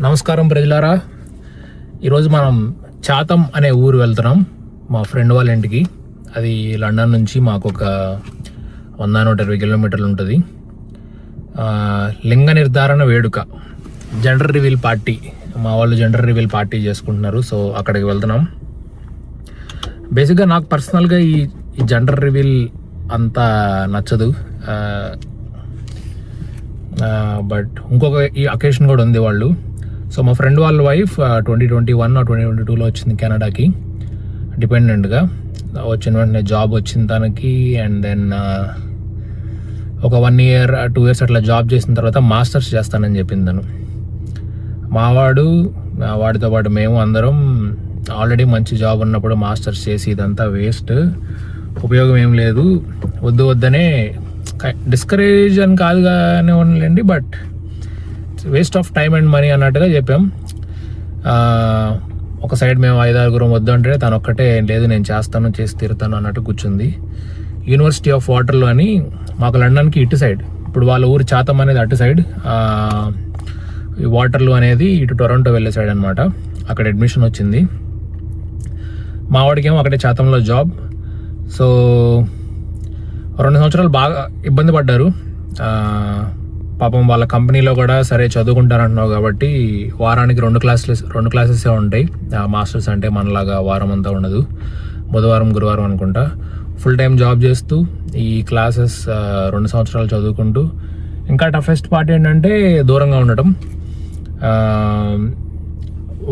నమస్కారం ప్రజలారా, ఈరోజు మనం చాతం అనే ఊరు వెళ్తున్నాం మా ఫ్రెండ్ వాళ్ళ ఇంటికి. అది లండన్ నుంచి మాకు ఒక 120 కిలోమీటర్లు ఉంటుంది. లింగ నిర్ధారణ వేడుక, జెండర్ రివీల్ పార్టీ, మా వాళ్ళు జెండర్ రివీల్ పార్టీ చేసుకుంటున్నారు. సో అక్కడికి వెళ్తున్నాం. బేసిక్గా నాకు పర్సనల్గా ఈ జెండర్ రివీల్ అంతా నచ్చదు. బట్ ఇంకొక ఈ అకేషన్ కూడా ఉంది వాళ్ళు. సో మా ఫ్రెండ్ వాళ్ళ వైఫ్ 2021 or 2022లో వచ్చింది కెనడాకి డిపెండెంట్గా. వచ్చిన వెంటనే జాబ్ వచ్చింది తనకి. అండ్ దెన్ ఒక 1 year 2 years అట్లా జాబ్ చేసిన తర్వాత మాస్టర్స్ చేస్తానని చెప్పింది తను. వాడితో పాటు మేము అందరం ఆల్రెడీ మంచి జాబ్ ఉన్నప్పుడు మాస్టర్స్ చేసి ఇదంతా వేస్ట్, ఉపయోగం ఏం లేదు, వద్దనే డిస్కరేజ్ అని కాదు కానీ ఉండలేండి, but waste of time and money అన్నట్టుగా చెప్పాం. ఒక సైడ్ మేము 5-6 వద్దు అంటే తను ఒక్కటే లేదు నేను చేసి తీరుతాను అన్నట్టు కూర్చుంది. యూనివర్సిటీ ఆఫ్ వాటర్లో అని మాకు లండన్కి ఇటు సైడ్, ఇప్పుడు వాళ్ళ ఊరు చాతం అనేది అటు సైడ్, వాటర్లో అనేది ఇటు టొరంటో వెళ్ళే సైడ్ అనమాట. అక్కడ అడ్మిషన్ వచ్చింది. మా వాడికేమో అక్కడే చాతంలో జాబ్. సో 2 సంవత్సరాలు బాగా ఇబ్బంది పడ్డారు. పాపం వాళ్ళ కంపెనీలో కూడా సరే చదువుకుంటారంటున్నావు కాబట్టి వారానికి 2 క్లాసెసే ఉంటాయి. మాస్టర్స్ అంటే మనలాగా వారం అంతా ఉండదు, బుధవారం గురువారం అనుకుంటా. ఫుల్ టైం జాబ్ చేస్తూ ఈ క్లాసెస్ 2 సంవత్సరాలు చదువుకుంటూ. ఇంకా టఫెస్ట్ పార్ట్ ఏంటంటే దూరంగా ఉండటం.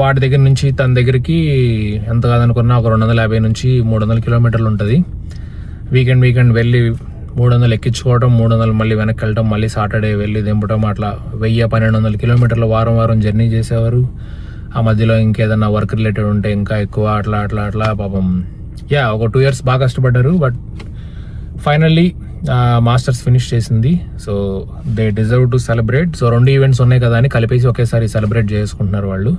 వాడి దగ్గర నుంచి తన దగ్గరికి ఎంత కాదనుకున్నా ఒక 250 నుంచి 300 కిలోమీటర్లు ఉంటుంది. వీకెండ్ వెళ్ళి 300 ఎక్కించుకోవడం, 300 మళ్ళీ వెనక్కి వెళ్ళటం, మళ్ళీ సాటర్డే వెళ్ళి దింపడం, అట్లా 1000-1200 కిలోమీటర్లు వారం జర్నీ చేసేవారు. ఆ మధ్యలో ఇంకేదన్నా వర్క్ రిలేటెడ్ ఉంటే ఇంకా ఎక్కువ, అట్లా పాపం ఒక 2 years బాగా కష్టపడ్డారు. బట్ ఫైనల్లీ మాస్టర్స్ ఫినిష్ చేసింది. So they deserve to celebrate. So 2 events ఉన్నాయి కదా అని కలిపేసి ఒకేసారి సెలబ్రేట్ చేసుకుంటున్నారు వాళ్ళు.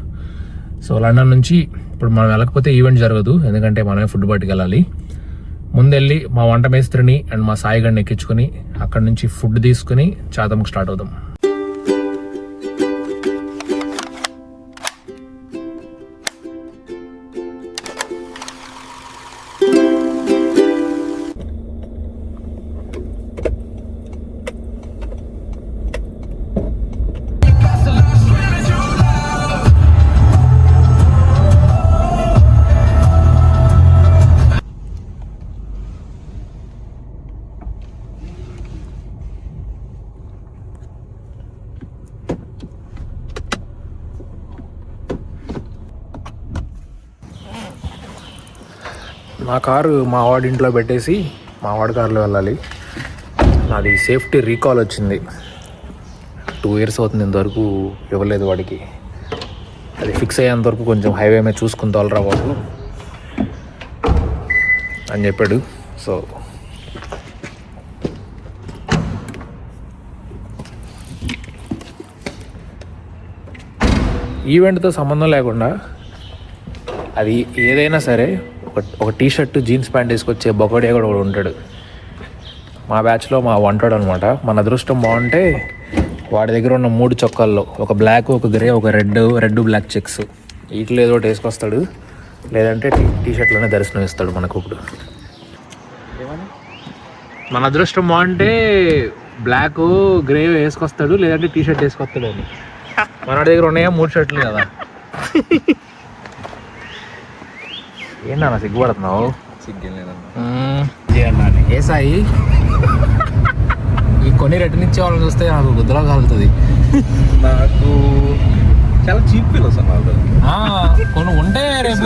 సో లండన్ నుంచి ఇప్పుడు మనం వెళ్ళకపోతే ఈవెంట్ జరగదు, ఎందుకంటే మనమే ఫుడ్ పట్టుకెళ్ళాలి. ముందెళ్ళి మా వంట మేస్త్రిని అండ్ మా సాయిగడిని ఎక్కించుకొని అక్కడి నుంచి ఫుడ్ తీసుకుని చాతంకి స్టార్ట్ అవుదాం. నా కారు మా వాడి ఇంట్లో పెట్టేసి మా వాడి కారులో వెళ్ళాలి. నాది సేఫ్టీ రీకాల్ వచ్చింది. 2 years అవుతుంది, ఇంతవరకు ఇవ్వలేదు వాడికి. అది ఫిక్స్ అయ్యేంతవరకు కొంచెం హైవే మీద చూసుకుని తోలరా బాబు అని చెప్పాడు. సో ఈవెంట్తో సంబంధం లేకుండా అది ఏదైనా సరే ఒక టీ షర్ట్ జీన్స్ ప్యాంట్ వేసుకొచ్చే బొకడియా కూడా ఉంటాడు మా బ్యాచ్లో. మా వంటాడు అనమాట. మన అదృష్టం బాగుంటే వాడి దగ్గర ఉన్న 3 చొక్కాల్లో ఒక బ్లాక్, ఒక గ్రే, ఒక రెడ్ బ్లాక్ చెక్స్, వీటిలో ఏదో ఒకటి వేసుకొస్తాడు. లేదంటే టీ షర్ట్లోనే దర్శనం ఇస్తాడు మనకు. ఇప్పుడు మన అదృష్టం బాగుంటే బ్లాక్, గ్రే వేసుకొస్తాడు, లేదంటే టీ షర్ట్ వేసుకొస్తాడు అని. మన దగ్గర ఉన్నాయా 3 షర్ట్లు కదా. ఏంటన్నా సిగ్గుపడుతున్నావు? ఏ సాయి, ఈ కొన్ని రిటర్న్ ఇచ్చే వాళ్ళని చూస్తే నాకు గుద్దలా కాలుతుంది. నాకు చాలా చీప్ ఫీల్ వస్తుంది. కొన్ని ఉంటే రేపు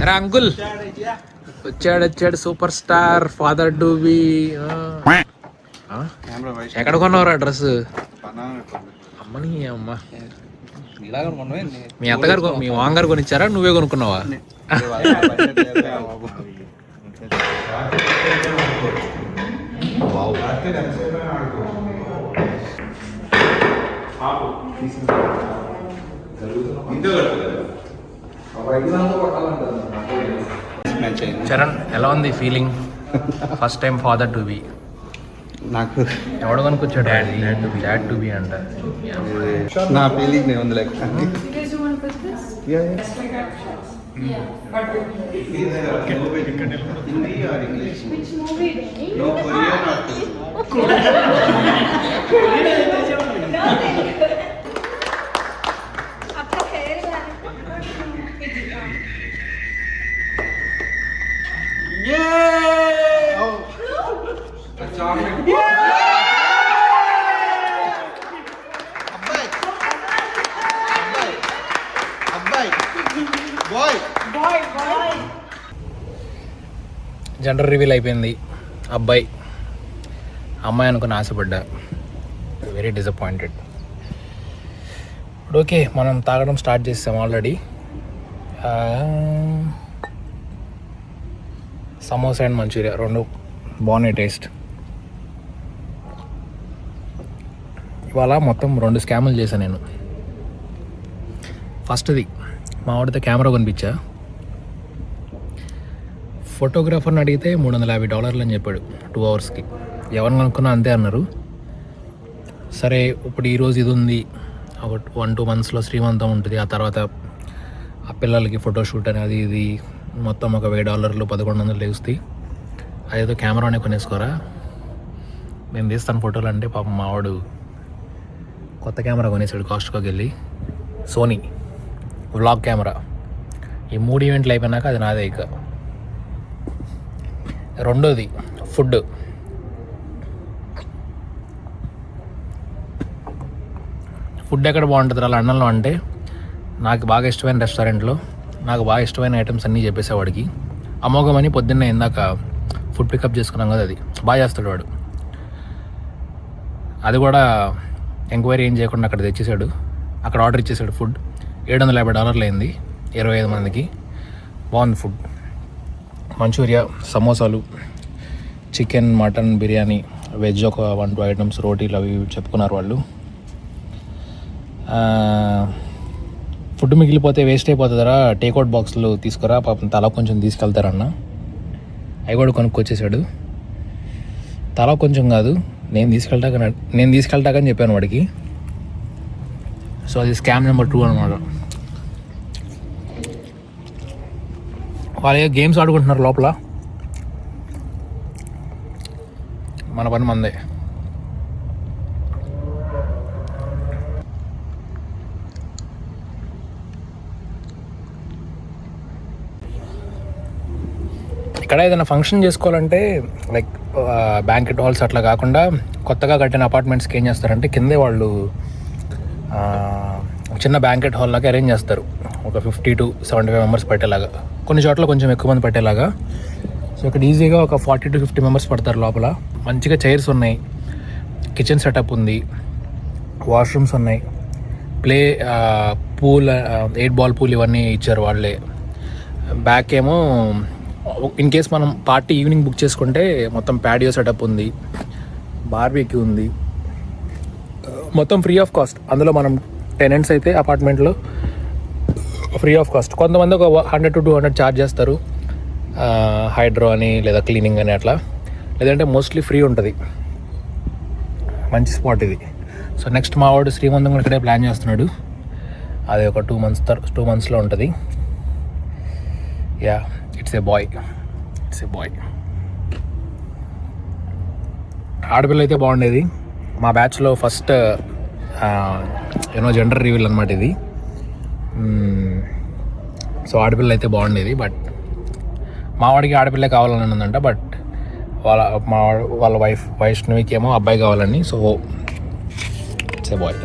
అరే అంకుల్ వచ్చాడు super star father to be. ఎక్కడ కొన్నావురా డ్రెస్? అమ్మని అమ్మ మీ అత్తగారు మీ మామగారు కొనిచ్చారా, నువ్వే కొనుక్కున్నావా? చరణ్, ఎలా ఉంది feeling? First time father to be. నాకు ఎవడు కొనుక్కొచ్చాడు? డాడ్ టు బి అంట. నా ఫీలింగ్ నేను ఉంది లైక్ జెండర్ రివీల్ అయిపోయింది. అబ్బాయి అమ్మాయి అనుకుని ఆశపడ్డా. Very disappointed. ఇప్పుడు ఓకే, మనం తాగడం స్టార్ట్ చేసాం ఆల్రెడీ. సమోసా అండ్ మంచూరియా రెండు బాగున్నాయి టేస్ట్. ఇవాళ మొత్తం 2 స్కాములు చేశాను నేను. ఫస్ట్ది మా వాడితో కెమెరా కొనిపించా. ఫోటోగ్రాఫర్ని అడిగితే $350 అని చెప్పాడు 2 అవర్స్కి. ఎవరిని అనుకున్నా అంతే అన్నారు. సరే ఇప్పుడు ఈరోజు ఇది ఉంది, ఒక 1-2 మంత్స్లో శ్రీమంతం ఉంటుంది. ఆ తర్వాత ఆ పిల్లలకి ఫోటోషూట్ అనేది ఇది మొత్తం ఒక $1000 $1100 లేస్తాయి. అదేదో కెమెరానే కొనేసుకోరా, నేను తీస్తాను ఫోటోలు అంటే పాపం మావాడు కొత్త కెమెరా కొనేసాడు కాస్ట్కోకి వెళ్ళి. Sony vlog camera. ఈ 3 ఈవెంట్లు అయిపోయినాక అది నాదే. ఇక రెండోది ఫుడ్. ఫుడ్ ఎక్కడ బాగుంటుంది రా లండన్లో అంటే, నాకు బాగా ఇష్టమైన రెస్టారెంట్లో నాకు బాగా ఇష్టమైన ఐటమ్స్ అన్నీ చెప్పేసేవాడికి. అమోఘమని పొద్దున్నే ఇందాక ఫుడ్ పికప్ చేసుకున్నాం కదా, అది బాగా చేస్తాడు వాడు. అది కూడా ఎంక్వైరీ ఏం చేయకుండా అక్కడ తెచ్చేసాడు. అక్కడ ఆర్డర్ ఇచ్చేసాడు. ఫుడ్ $750 అయింది 25 మందికి. బాగుంది ఫుడ్. మంచూరియా, సమోసాలు, చికెన్, మటన్, బిర్యానీ, వెజ్ ఒక 1-2 ఐటమ్స్, రోటీలు అవి చెప్పుకున్నారు వాళ్ళు. ఫుడ్ మిగిలిపోతే వేస్ట్ అయిపోతుందరా, టేక్అవుట్ బాక్స్లు తీసుకురా, పాపం తలా కొంచెం తీసుకెళ్తారన్న. అవి కూడా కొనుక్కొచ్చేసాడు. తలా కొంచెం కాదు, నేను తీసుకెళ్తాకని చెప్పాను వాడికి. సో అది స్కామ్ నెంబర్ 2 అనమాట. వాళ్ళు గేమ్స్ ఆడుకుంటున్నారు లోపల, మన పని మందే. ఇక్కడ ఏదైనా ఫంక్షన్ చేసుకోవాలంటే లైక్ బ్యాంకెట్ హాల్స్ అట్లా కాకుండా కొత్తగా కట్టిన అపార్ట్మెంట్స్కి ఏం చేస్తారంటే కిందే వాళ్ళు చిన్న బ్యాంకెట్ హాల్ లాగా అరేంజ్ చేస్తారు. ఒక 50 to 75 మెంబర్స్ పట్టేలాగా, కొన్ని చోట్ల కొంచెం ఎక్కువ మంది పట్టేలాగా. సో ఇక్కడ ఈజీగా ఒక 40 to 50 మెంబర్స్ పడతారు లోపల. మంచిగా చైర్స్ ఉన్నాయి, కిచెన్ సెటప్ ఉంది, వాష్రూమ్స్ ఉన్నాయి, పూల్ 8 ball పూల్ ఇవన్నీ ఇచ్చారు వాళ్ళే. బ్యాక్ ఏమో ఇన్ కేస్ మనం పార్టీ ఈవినింగ్ బుక్ చేసుకుంటే మొత్తం ప్యాడియో సెటప్ ఉంది, బార్బీక్యూ ఉంది, మొత్తం ఫ్రీ ఆఫ్ కాస్ట్. అందులో మనం టెనెంట్స్ అయితే అపార్ట్మెంట్లో ఫ్రీ ఆఫ్ కాస్ట్. కొంతమంది ఒక 100 to 200 ఛార్జ్ చేస్తారు, హైడ్రో అని లేదా క్లీనింగ్ అని అట్లా. లేదంటే మోస్ట్లీ ఫ్రీ ఉంటుంది. మంచి స్పాట్ ఇది. సో నెక్స్ట్ మా వాడు శ్రీమంతం ఇక్కడే ప్లాన్ చేస్తున్నాడు. అది ఒక 2 monthsలో ఉంటుంది. Yeah, it's a boy. ఆడపిల్ల అయితే బాగుండేది. మా బ్యాచ్లో ఫస్ట్ జెండర్ రివీల్ అనమాట ఇది. సో ఆడపిల్ల అయితే బాగుండేది. బట్ మా వాడికి ఆడపిల్ల కావాలని ఉందంట. బట్ వాళ్ళ వైష్ణవికి ఏమో అబ్బాయి కావాలని. So it's a boy.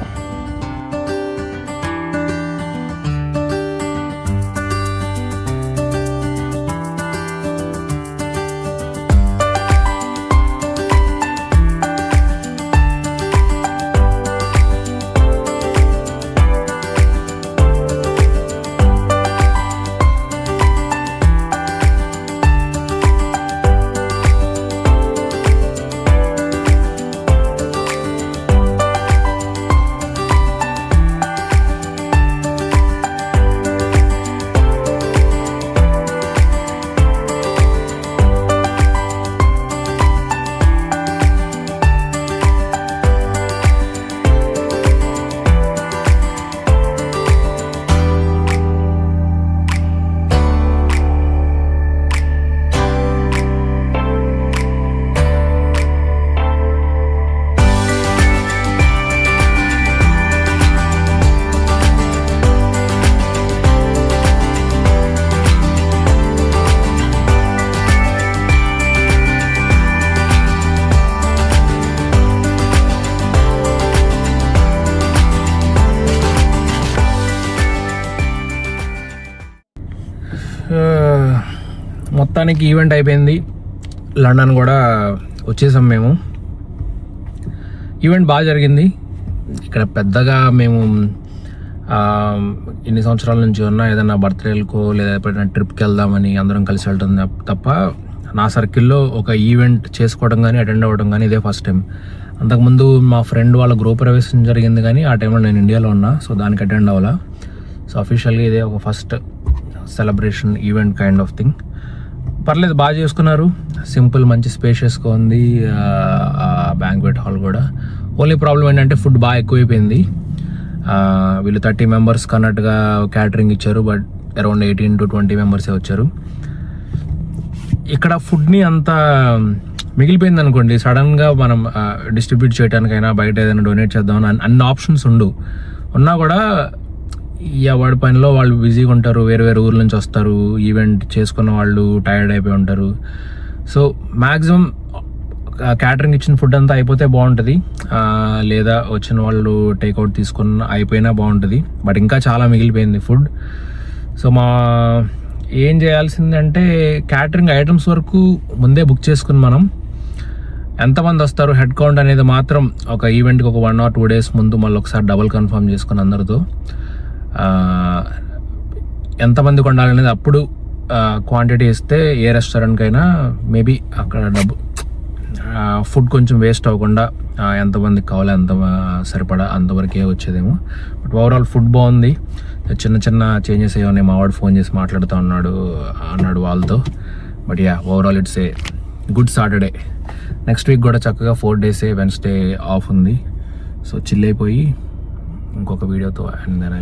మొత్తానికి ఈవెంట్ అయిపోయింది. లండన్ కూడా వచ్చేసాం మేము. ఈవెంట్ బాగా జరిగింది. ఇక్కడ పెద్దగా మేము ఇన్ని సంవత్సరాల నుంచి ఉన్నా ఏదైనా బర్త్డేలకో లేదా ఎప్పుడైనా ట్రిప్కి వెళ్దామని అందరం కలిసి వెళ్తాం తప్ప నా సర్కిల్లో ఒక ఈవెంట్ చేసుకోవడం కానీ అటెండ్ అవ్వడం కానీ ఇదే ఫస్ట్ టైం. అంతకుముందు మా ఫ్రెండ్ వాళ్ళ గృహప్రవేశం జరిగింది కానీ ఆ టైంలో నేను ఇండియాలో ఉన్నా, సో దానికి అటెండ్ అవ్వాలా. సో అఫీషియల్గా ఇదే ఒక first celebration event kind of thing. పర్లేదు, బాగా చేసుకున్నారు. సింపుల్, మంచి స్పేషియస్గా ఉంది బ్యాంక్వెట్ హాల్ కూడా. ఓన్లీ ప్రాబ్లం ఏంటంటే ఫుడ్ బాగా ఎక్కువైపోయింది. వీళ్ళు 30 మెంబర్స్ కన్నట్టుగా క్యాటరింగ్ ఇచ్చారు, బట్ అరౌండ్ 18 to 20 మెంబర్సే వచ్చారు. ఇక్కడ ఫుడ్ని అంతా మిగిలిపోయింది అనుకోండి, సడన్గా మనం డిస్ట్రిబ్యూట్ చేయడానికైనా బయట ఏదైనా డొనేట్ చేద్దామని అన్ని ఆప్షన్స్ ఉన్నా కూడా ఎవరి పనిలో వాళ్ళు బిజీగా ఉంటారు. వేరే వేరే ఊర్ల నుంచి వస్తారు, ఈవెంట్ చేసుకున్న వాళ్ళు టైర్డ్ అయిపోయి ఉంటారు. సో మ్యాక్సిమం క్యాటరింగ్ ఇచ్చిన ఫుడ్ అంతా అయిపోతే బాగుంటుంది, లేదా వచ్చిన వాళ్ళు టేక్అవుట్ తీసుకున్న అయిపోయినా బాగుంటుంది. బట్ ఇంకా చాలా మిగిలిపోయింది ఫుడ్. సో ఏం చేయాల్సిందంటే క్యాటరింగ్ ఐటమ్స్ వరకు ముందే బుక్ చేసుకుని మనం ఎంతమంది వస్తారు హెడ్ కౌంట్ అనేది మాత్రం ఒక ఈవెంట్కి ఒక 1 or 2 days ముందు మళ్ళీ ఒకసారి డబుల్ కన్ఫర్మ్ చేసుకుని అందరితో ఎంతమందికి ఉండాలనేది అప్పుడు క్వాంటిటీ ఇస్తే ఏ రెస్టారెంట్కైనా మేబీ అక్కడ ఫుడ్ కొంచెం వేస్ట్ అవ్వకుండా ఎంతమందికి కావాలో అంత సరిపడా అంతవరకే వచ్చేదేమో. బట్ ఓవరాల్ ఫుడ్ బాగుంది. చిన్న చిన్న చేంజెస్ ఏమన్నా మా వాడు ఫోన్ చేసి మాట్లాడుతూ అన్నాడు వాళ్ళతో. But yeah, overall it's a good Saturday. Next week కూడా చక్కగా 4 days వెన్స్డే ఆఫ్ ఉంది. సో చిల్ అయిపోయి ఇంకొక వీడియోతో అండ్ దెన్